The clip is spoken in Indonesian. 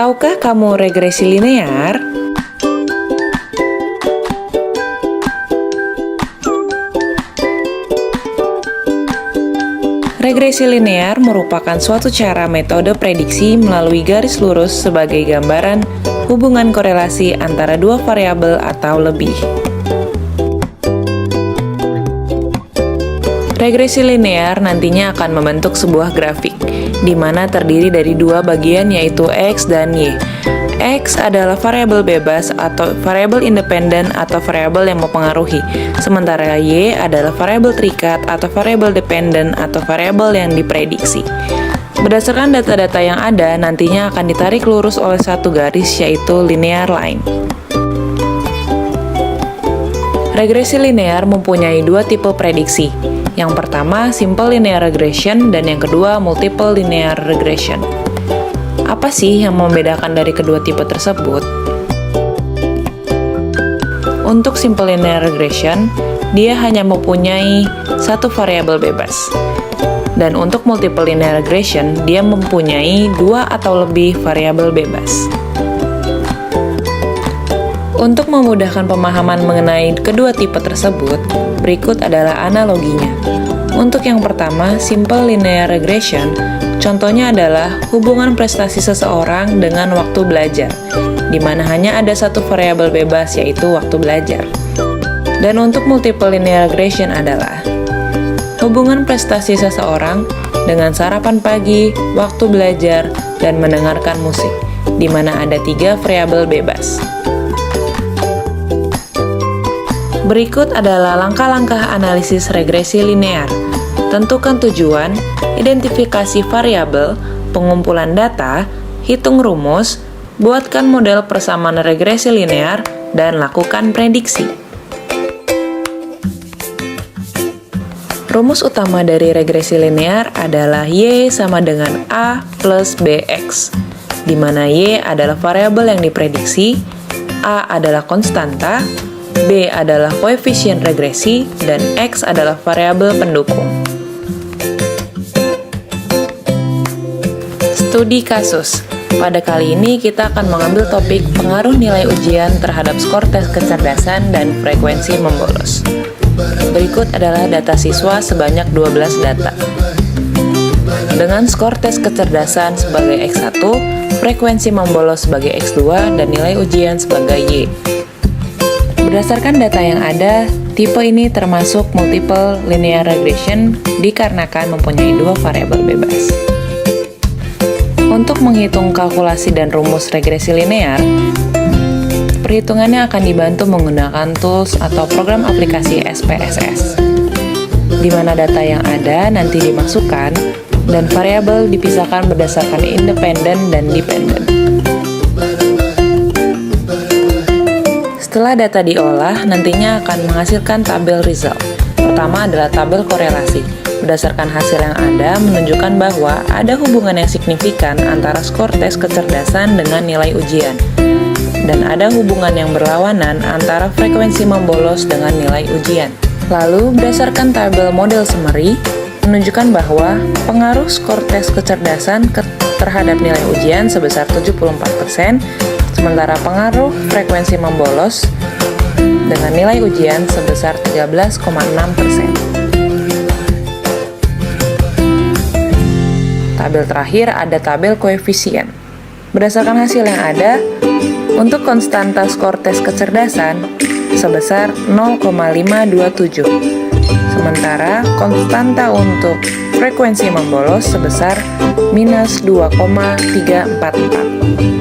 Tahukah kamu regresi linear? Regresi linear merupakan suatu cara metode prediksi melalui garis lurus sebagai gambaran hubungan korelasi antara dua variabel atau lebih. Regresi linear nantinya akan membentuk sebuah grafik, di mana terdiri dari dua bagian yaitu X dan Y. X adalah variabel bebas atau variabel independen atau variabel yang mempengaruhi, sementara Y adalah variabel terikat atau variabel dependen atau variabel yang diprediksi. Berdasarkan data-data yang ada, nantinya akan ditarik lurus oleh satu garis yaitu linear line. Regresi linear mempunyai dua tipe prediksi. Yang pertama, simple linear regression, dan yang kedua, multiple linear regression. Apa sih yang membedakan dari kedua tipe tersebut? Untuk simple linear regression, dia hanya mempunyai satu variabel bebas. Dan untuk multiple linear regression, dia mempunyai dua atau lebih variabel bebas. Untuk memudahkan pemahaman mengenai kedua tipe tersebut, berikut adalah analoginya. Untuk yang pertama, simple linear regression, contohnya adalah hubungan prestasi seseorang dengan waktu belajar, di mana hanya ada satu variabel bebas yaitu waktu belajar. Dan untuk multiple linear regression adalah hubungan prestasi seseorang dengan sarapan pagi, waktu belajar, dan mendengarkan musik, di mana ada tiga variabel bebas. Berikut adalah langkah-langkah analisis regresi linear. Tentukan tujuan, identifikasi variabel, pengumpulan data, hitung rumus, buatkan model persamaan regresi linear, dan lakukan prediksi. Rumus utama dari regresi linear adalah Y sama dengan A plus BX, di mana Y adalah variabel yang diprediksi, A adalah konstanta, B adalah koefisien regresi, dan X adalah variabel pendukung. Studi kasus. Pada kali ini kita akan mengambil topik pengaruh nilai ujian terhadap skor tes kecerdasan dan frekuensi membolos. Berikut adalah data siswa sebanyak 12 data. Dengan skor tes kecerdasan sebagai X1, frekuensi membolos sebagai X2, dan nilai ujian sebagai Y. Berdasarkan data yang ada, tipe ini termasuk multiple linear regression dikarenakan mempunyai dua variabel bebas. Untuk menghitung kalkulasi dan rumus regresi linear, perhitungannya akan dibantu menggunakan tools atau program aplikasi SPSS, di mana data yang ada nanti dimasukkan dan variabel dipisahkan berdasarkan independen dan dependen. Setelah data diolah, nantinya akan menghasilkan tabel result. Pertama adalah tabel korelasi. Berdasarkan hasil yang ada, menunjukkan bahwa ada hubungan yang signifikan antara skor tes kecerdasan dengan nilai ujian. Dan ada hubungan yang berlawanan antara frekuensi membolos dengan nilai ujian. Lalu, berdasarkan tabel model summary, menunjukkan bahwa pengaruh skor tes kecerdasan terhadap nilai ujian sebesar 74%, sementara pengaruh frekuensi membolos dengan nilai ujian sebesar 13,6%. Tabel terakhir ada tabel koefisien. Berdasarkan hasil yang ada, untuk konstanta skor tes kecerdasan sebesar 0,527, sementara konstanta untuk frekuensi membolos sebesar minus 2,344.